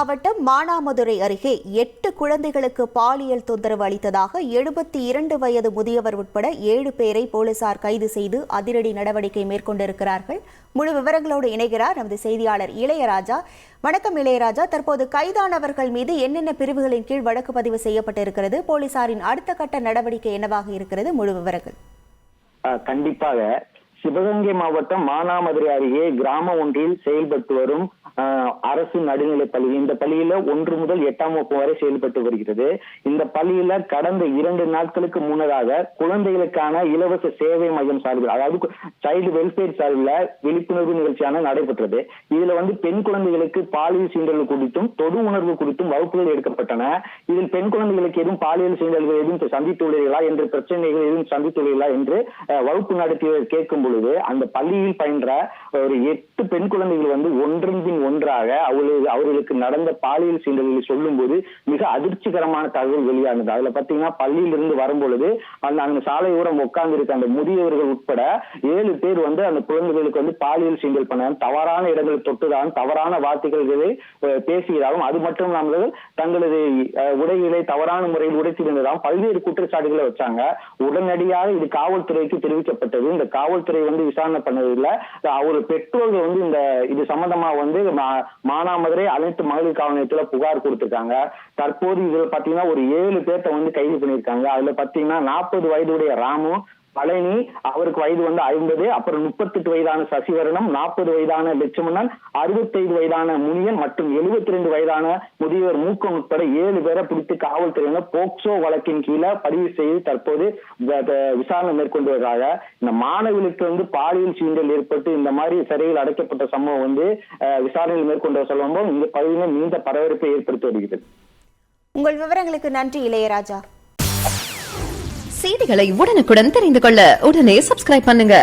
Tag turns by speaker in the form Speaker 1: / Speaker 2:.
Speaker 1: மாவட்டம் மானாமதுரை அருகே 8 குழந்தைகளுக்கு பாலியல் தொந்தரவு அளித்ததாக 72 வயது முதியவர் உட்பட 7 பேரை போலீசார் கைது செய்து அதிரடி நடவடிக்கை மேற்கொண்டிருக்கிறார்கள். முழு விவரங்களோடு இணைகிறார் நமது செய்தியாளர் இளையராஜா. வணக்கம் இளையராஜா. தற்போது கைதானவர்கள் மீது என்னென்ன பிரிவுகளின் கீழ் வழக்கு பதிவு செய்யப்பட்டிருக்கிறது? போலீசாரின் அடுத்த கட்ட நடவடிக்கை என்னவாக இருக்கிறது? முழு விவரங்கள்.
Speaker 2: கண்டிப்பாக சிவகங்கை மாவட்டம் மானாமதுரை அருகே கிராம ஒன்றில் செயல்பட்டு வரும் அரசு நடுநிலைப் பள்ளி. இந்த பள்ளியில 1 முதல் 8ஆம் வகுப்பு வரை செயல்பட்டு வருகிறது. இந்த பள்ளியில கடந்த 2 நாட்களுக்கு முன்னதாக குழந்தைகளுக்கான இலவச சேவை மையம் சார்பில், அதாவது சைல்டு வெல்ஃபேர் சார்பில் விழிப்புணர்வு நிகழ்ச்சியான நடைபெற்றது. இதுல பெண் குழந்தைகளுக்கு பாலியல் சீண்டல் குறித்தும் தொடு உணர்வு குறித்தும் வகுப்புகள் எடுக்கப்பட்டன. இதில் பெண் குழந்தைகளுக்கு எதுவும் பாலியல் சீண்டல்கள் எதுவும் சந்தித்துள்ளீர்களா என்று, பிரச்சனைகள் எதுவும் சந்தித்துள்ளீர்களா என்று வகுப்பு நடத்தியவர் கேட்கும் பொழுது, அந்த பள்ளியில் பயின்ற ஒரு 8 பெண் குழந்தைகள் ஒன்றின் பின் ஒன்றாக அவர்களுக்கு நடந்த பாலியல் சீண்டல்களை சொல்லும் போது மிக அதிர்ச்சிகரமான தகவல் வெளியானது. அதுல பாத்தீங்கன்னா பள்ளியில் இருந்து வரும்பொழுது அந்த சாலையோரம் உட்கார்ந்து இருக்க அந்த முதியவர்கள் உட்பட 7 பேர் அந்த குழந்தைகளுக்கு பாலியல் சீண்டல் பண்ண, தவறான இடங்களில் தொட்டுதான், தவறான வார்த்தைகளை பேசுகிறாலும், அது மட்டும் இல்லாமல் தங்களது உடைகளை தவறான முறையில் உடைத்திருந்ததாகவும் பல்வேறு குற்றச்சாட்டுகளை வச்சாங்க. உடனடியாக இது காவல்துறைக்கு தெரிவிக்கப்பட்டது. இந்த காவல்துறை விசாரணை பண்ணதில்லை. அவர் பெற்றோர்கள் இது சம்பந்தமா மானாமதுரை அனைத்து மகளிர் காவல் நிலையத்துல புகார் கொடுத்திருக்காங்க. தற்போது இதுல பாத்தீங்கன்னா ஒரு 7 பேர்த்த கைது பண்ணிருக்காங்க. அதுல பாத்தீங்கன்னா 40 வயதுடைய ராமு, பழனி, அவருக்கு வயது 50, அப்புறம் 38 வயதான சசிவரணம், 40 வயதான லட்சுமணன், 65 வயதான முனியன் மற்றும் 72 வயதான முதியவர் மூக்கம் உட்பட 7 பேரை பிடித்து காவல்துறையினர் போக்சோ வழக்கின் கீழே பதிவு செய்து தற்போது விசாரணை மேற்கொண்டு வருகிறாங்க. இந்த மாணவிகளுக்கு பாலியல் சீண்டல் ஏற்பட்டு இந்த மாதிரி சிறையில் அடைக்கப்பட்ட சம்பவம் விசாரணையில் மேற்கொண்டு சொல்லும்போது இந்த பகுதியில் நீண்ட பரபரப்பை ஏற்படுத்தி வருகிறது.
Speaker 1: உங்கள் விவரங்களுக்கு நன்றி இளையராஜா.
Speaker 3: செய்திகளை உடனுக்குடன் தெரிந்து கொள்ள உடனே சப்ஸ்கிரைப் பண்ணுங்க.